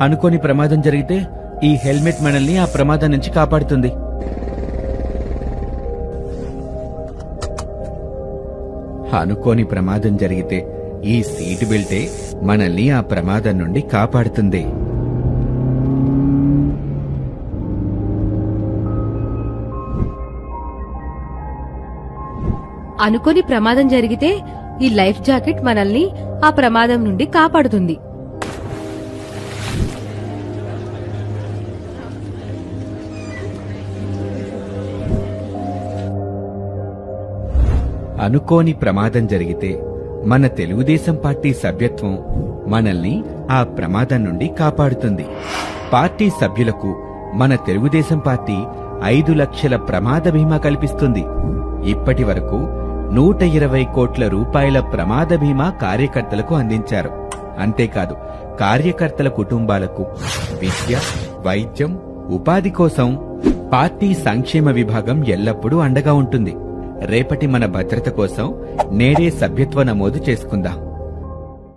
అనుకోని ప్రమాదం జరిగితే ఈ హెల్మెట్ మనల్ని ఆ ప్రమాదం నుంచి కాపాడుతుంది. అనుకోని ప్రమాదం జరిగితే ఈ సీట్ బెల్టే మనల్ని ఆ ప్రమాదం నుండి కాపాడుతుంది. అనుకోని ప్రమాదం జరిగితే ఈ లైఫ్ జాకెట్ మనల్ని ఆ ప్రమాదం నుండి కాపాడుతుంది. అనుకోని ప్రమాదం జరిగితే మన తెలుగుదేశం పార్టీ సభ్యత్వం మనల్ని ఆ ప్రమాదం నుండి కాపాడుతుంది. పార్టీ సభ్యులకు మన తెలుగుదేశం పార్టీ 5 లక్షల ప్రమాద బీమా కల్పిస్తుంది. ఇప్పటి వరకు 120 కోట్ల రూపాయల ప్రమాద బీమా కార్యకర్తలకు అందించారు. అంతేకాదు, కార్యకర్తల కుటుంబాలకు విద్య, వైద్యం, ఉపాధి కోసం పార్టీ సంక్షేమ విభాగం ఎల్లప్పుడూ అండగా ఉంటుంది. రేపటి మన భద్రత కోసం నేడే సభ్యత్వ నమోదు చేసుకుందాం.